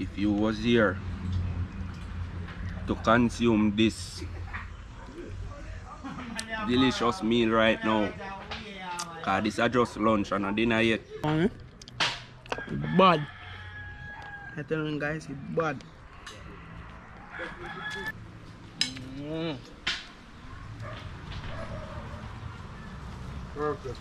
if you was here to consume this delicious meal right now, cause this is just lunch and a dinner yet. Bad. I tell you guys, it's bad. Perfect.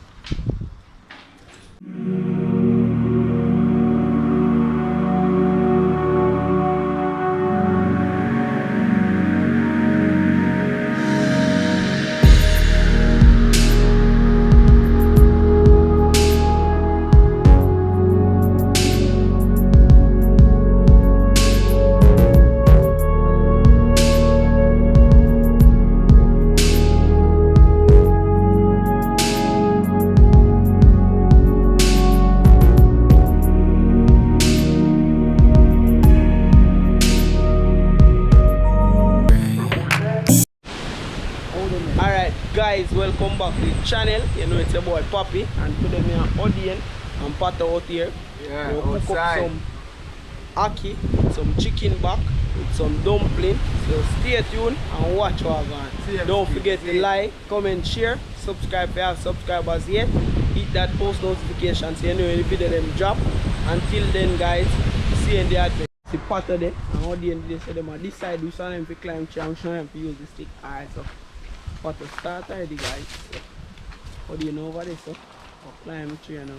Alright guys, welcome back to the channel. You know it's your boy Papi, and today me and Odin and Pat out here. Yeah, we'll cook up outside. some ackee, some chicken back with some dumpling. So stay tuned and watch what I'm going. Don't forget to like, comment, share, subscribe if you have subscribers yet. Hit that post notification so you know when the video them drop. Until then guys, see you in the advert. See Pat there and Odin they say them on this side we saw them to climb tree and show them to use the stick. Alright, so Pat to start already guys. So, what do you know over there? So I'll climb the tree now.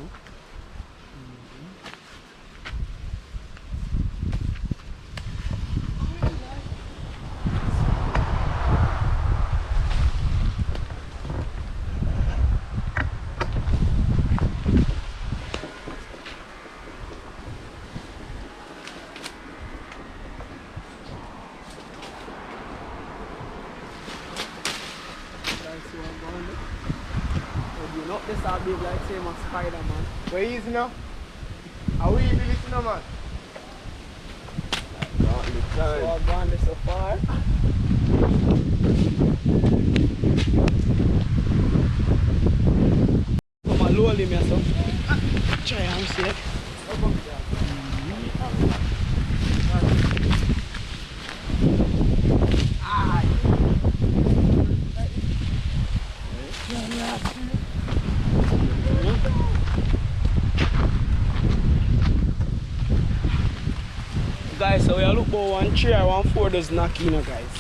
You know this are big like same as Spider-Man. Where is it now? How we even listen now, man? So I've gone this so far. Come on, lower me so. Try and see. Guys, so we are looking for 1 3 or 1 4 does knock in, guys.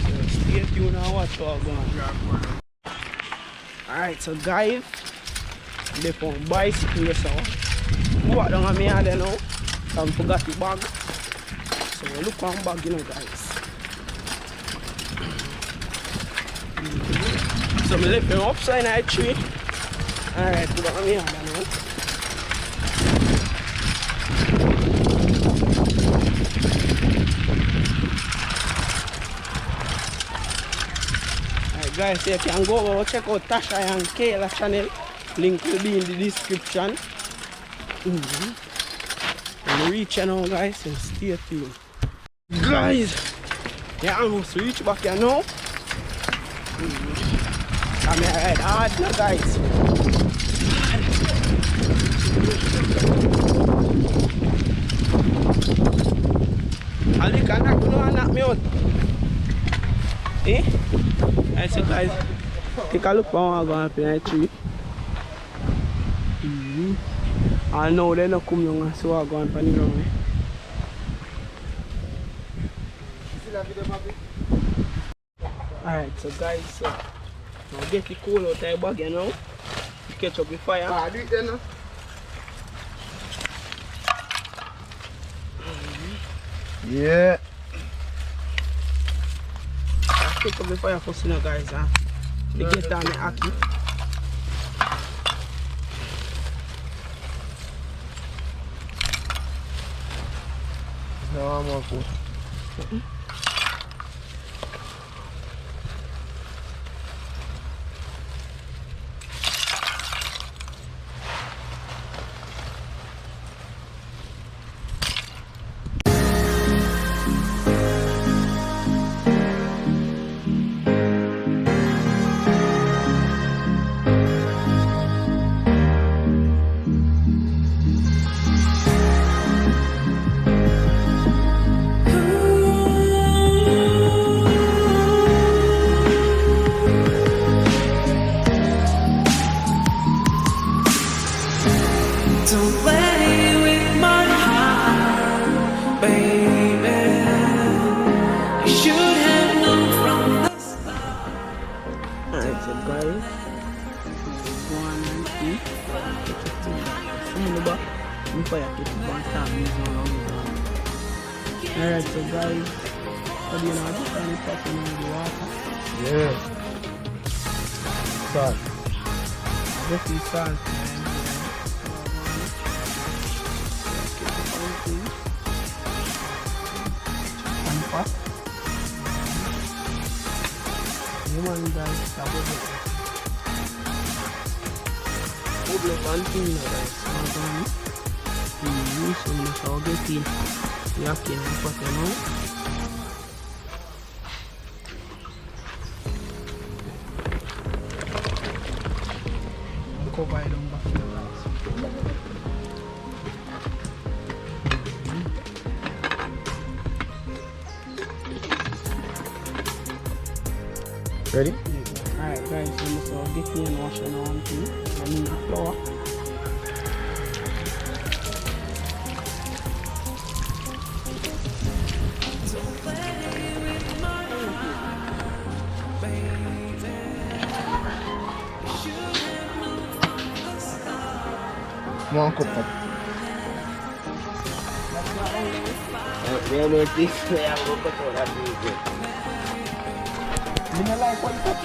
So stay tuned and watch what's going on. Alright, so guys, they found bicycle so walk down on me and then now. I forgot the bag. So we look on bag, you know, guys. So we left them upside that tree. Alright, put it on me and then now. Guys, so you can go over check out Tasha and Kayla channel. Link will be in the description. And reach you now, guys, so stay tuned. Guys, yeah, almost reach back here now. I'm ride hard now, guys. And you can knock me out. Eh? Alright, so guys, take a look for one going up in the tree. And now they're not coming down, so I'm going to the ground. Alright, so guys, so now get the coal out of the bag, you know. You catch up the fire. Do it then now. Yeah. Pick up the fire first, you know, guys. They get down the ackee. No, I'm all cool. play with my heart, baby. You should have known from the start. Alright, so guys, go on and see. Some of the back, before you get the back, start moving around. Alright, so guys, what do you know? Just kind of popping in the water. Yeah. Salt. Just the salt, man. And pot. You want guys, stop it. Bubble one thing now, guys. So use some so get in. You have to put it now. Cover it on back in the rice. Ready? Alright guys, so get me and wash it on too. I need the flour. One cup of. We don't know this way. I'm going to put that music. You don't like one cup?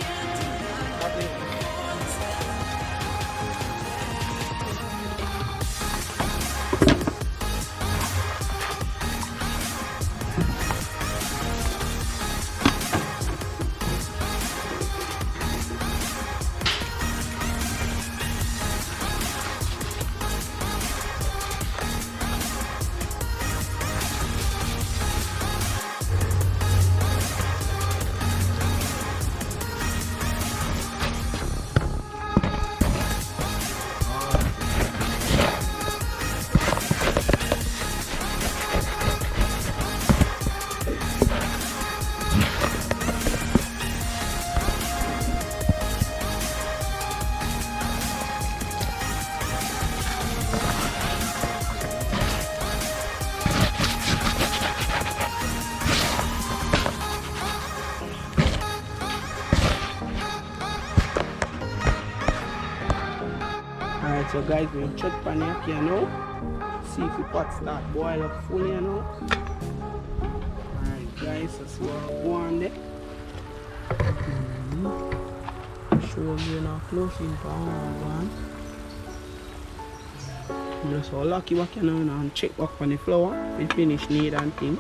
Alright, so guys, we'll check pan here now. See if the pot start boil up fully, you know. Alright guys, so see what go on there. Show you now close in pan. Just so lucky what you know and check back on the flour. We finish need and thing.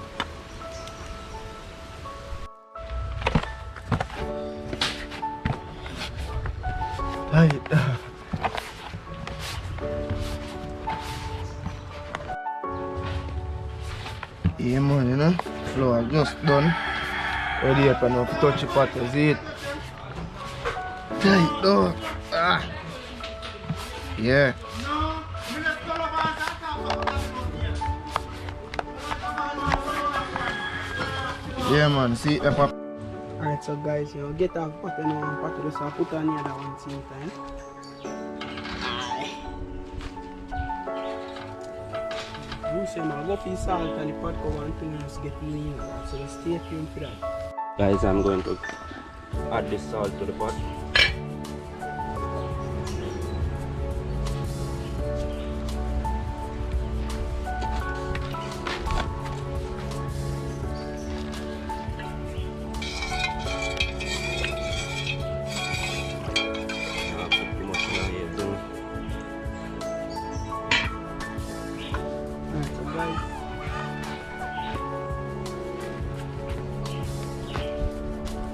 Right. Yeah man, you know, flour just done. Ready up enough to touch the pot, you see it? Tight though. Ah. Yeah. Yeah man, see it up. Alright, so guys, you know, get off pot and one pot, just put on the other one same time. You say, man, go for salt and the pot cover and things just get in here. So stay tuned for that. Guys, I'm going to add the salt to the pot.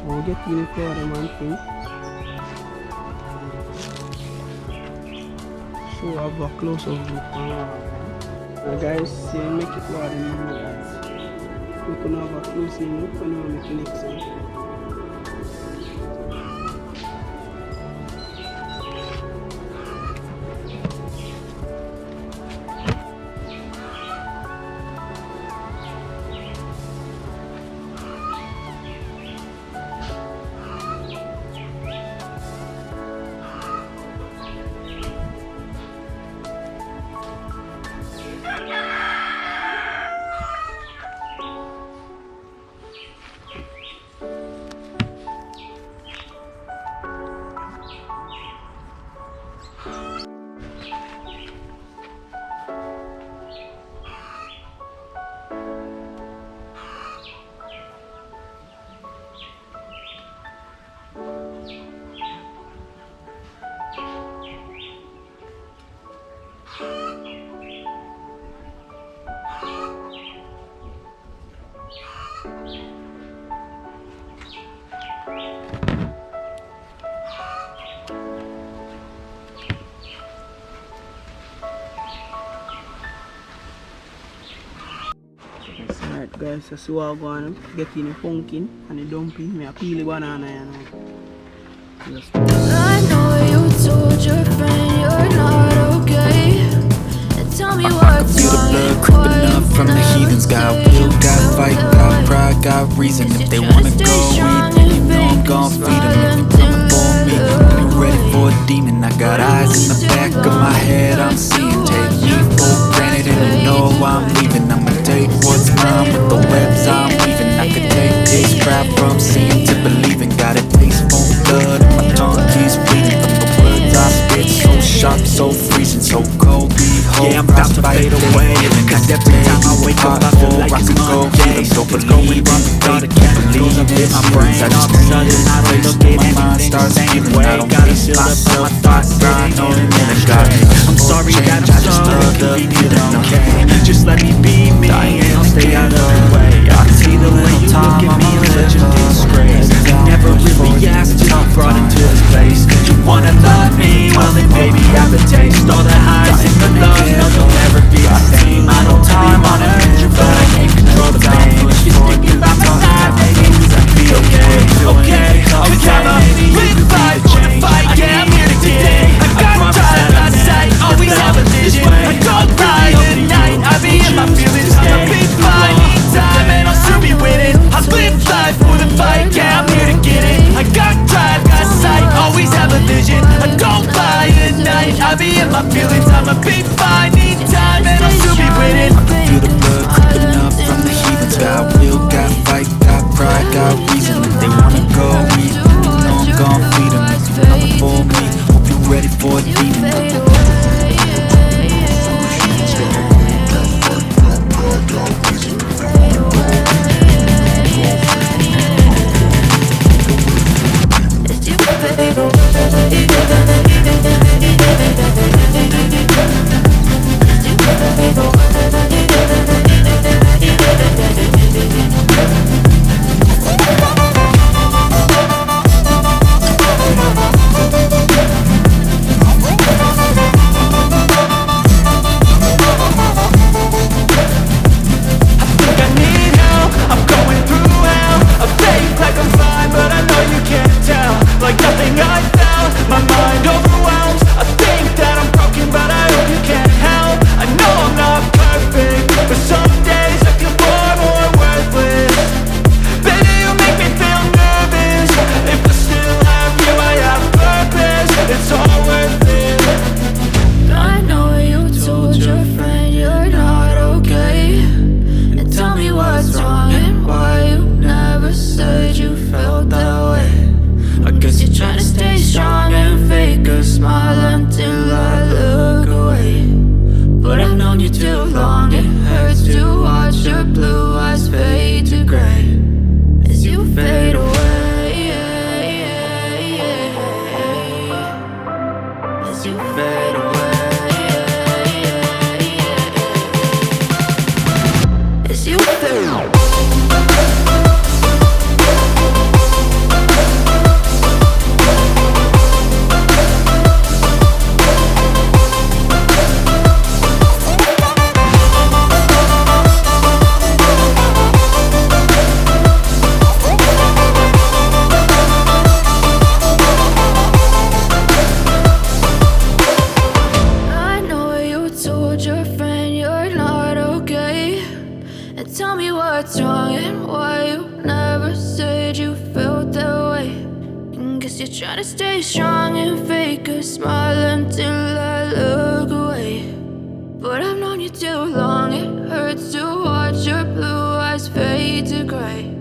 We'll get in the flour and one thing. So I've got close of the now guys, see make it flour in the guys. We can have a close in look and we'll make it next one. Alright guys, so see what I'm going to get in the pumpkin and the dumpling. I peel the banana, you know. Just I know you told your friend you're not okay. And tell me what's Feel the blood creeping up from the heathens. Got will, got fight, got pride, got reason. If they wanna go eat, then you know I'm gon' feed them. If you coming for me, I'll be ready for a demon. I got eyes in the back of my head, I'm seeing. Take me for granted and you know I'm leaving. I'ma take what's mine with the webs I'm weaving. I could take this crap from seeing to believing. Got a taste for blood and my tongue keeps bleeding from the words I spit. So sharp, so freezing, so cold. Yeah, I'm about to fade away. Cause every time I wake up I feel like it's Monday. So what's going wrong with all the chemicals up in my brain? All of a sudden I don't look at anything the same way. Gotta build up on my thoughts, I know that I'm sorry that I'm so inconvenient, okay? Just let me be me and I'll stay out of the way. I can see the way you look at me, you're such a disgrace. You never really asked to be brought into this place. You wanna love me? Well then baby I have a taste. All the highs and the lows, no they'll never be the same. I know time on a picture but I can't control the pain. You're sticking by my side, baby, I'll be okay. Okay, cause I'ma live life for the fight. Yeah, I'm here today. I got time by sight, always have a vision. I don't lie at night, I be in my feelings. I'ma be fine, need time and I'll soon be winning. I live life for the fight, yeah, I'm here to get it. I got drive, got sight, always have a vision. I don't lie at night, I be in my feelings. I'ma be fine, need time and I'll soon be winning. I can feel the blood creeping up from the heathens. Got will, got fight, got pride, got reason. If they wanna go eat, you know I'm gon' feed them. If you coming for me, hope you ready for a demon. Try to stay strong and fake a smile until I look away. But I've known you too long, it hurts to watch your blue eyes fade to gray.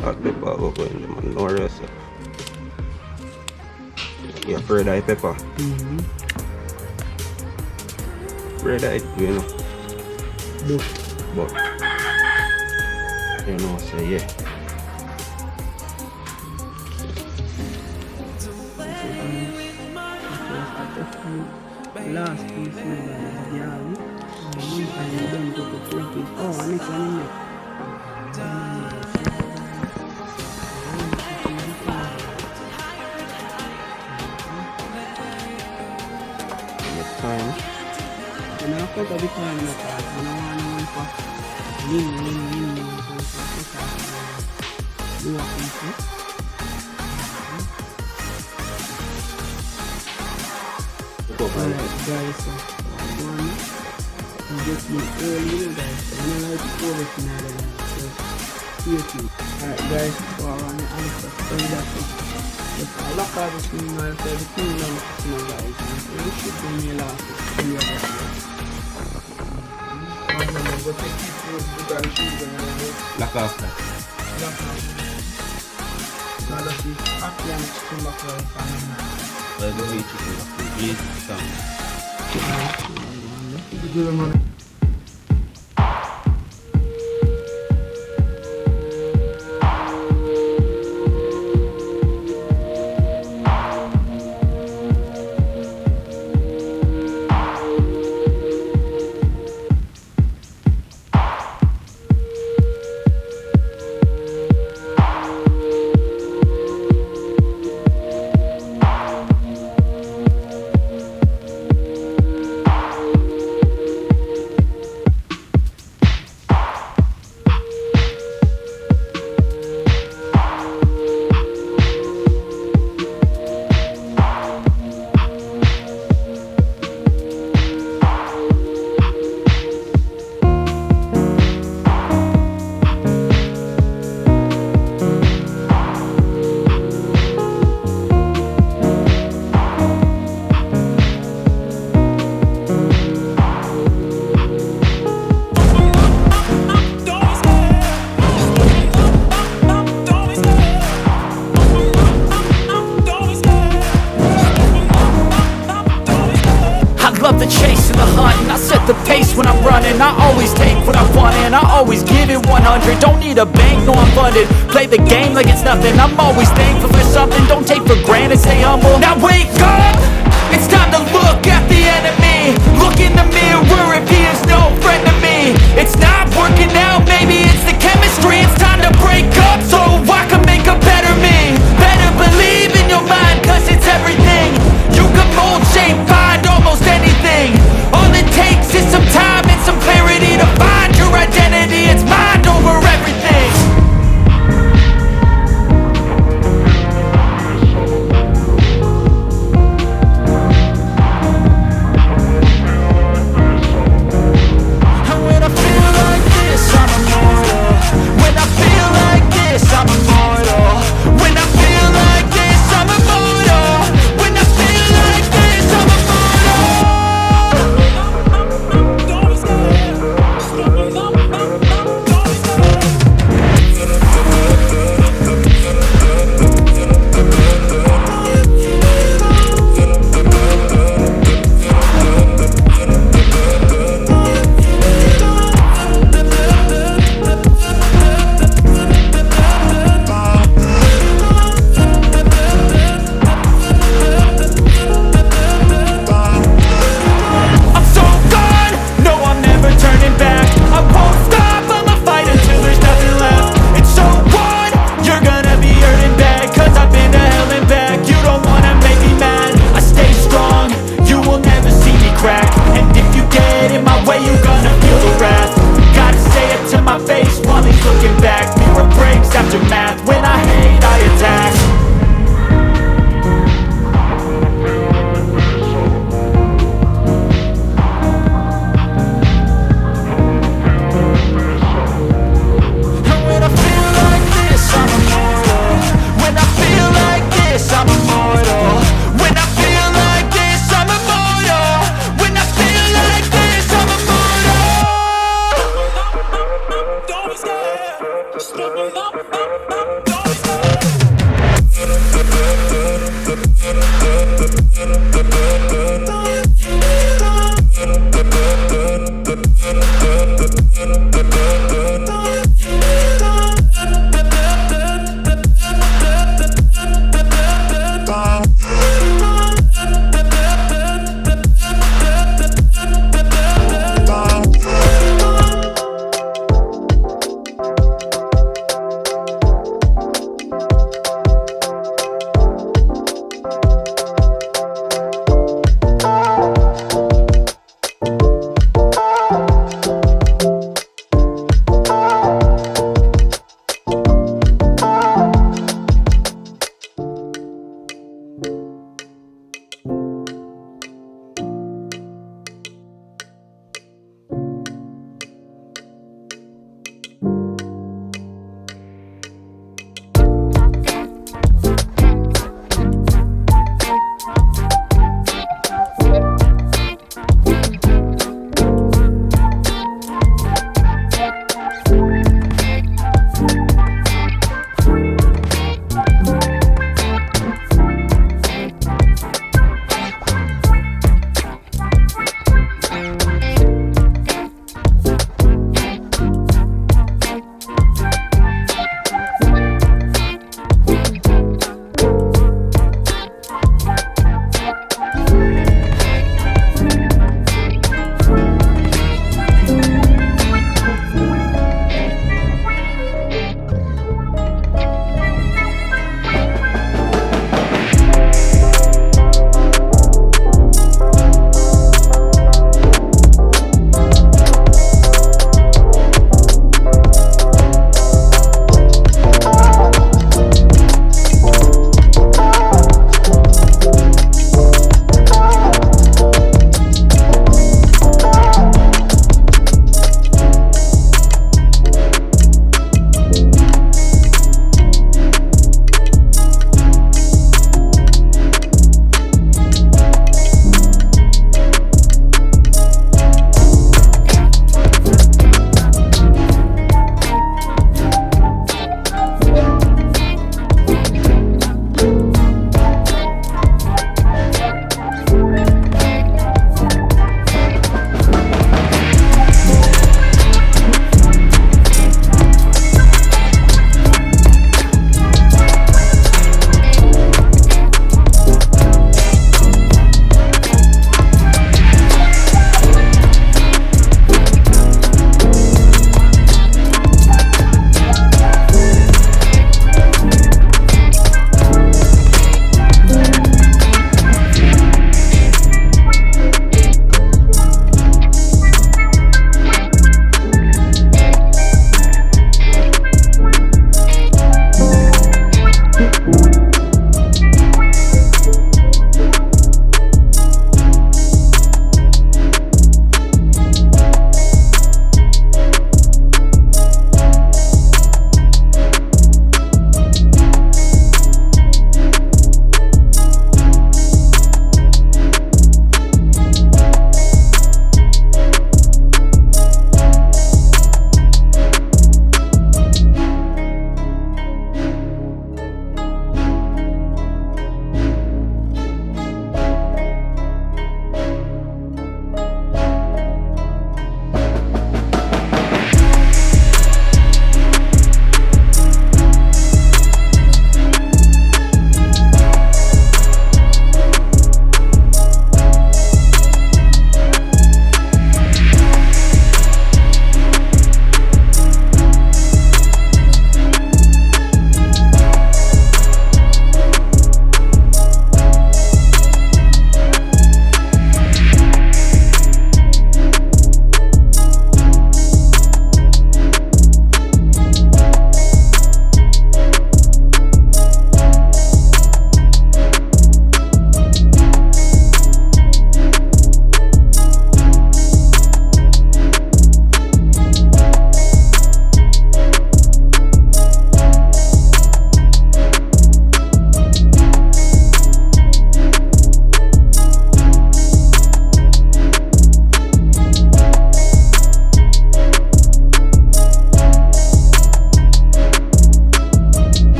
Hot pepper go in the man, no rest. Yeah, red eye pepper. Red eye, you know. But you know, say yeah. Last piece is garlic. And then go to pumpkin. Oh, and it's on the time. And I cut a bit time in the car. And I want to win for win. Do a piece. Alright guys, so one and just be early, you know guys. So I don't like to go with another one. So stay tuned. Alright guys, so I want to answer so that if I lock out the screen now, if everything now, you know guys, and you should do me last week. Lock off that. So that's it. Ackee and chicken back right. Go eat chicken. Please stop. Love the chase and the hunt, and I set the pace when I'm running. I always take what I want and I always give it 100. Don't need a bank, no I'm funded. Play the game like it's nothing. I'm always thankful for something. Don't take for granted, stay humble. Now wake up!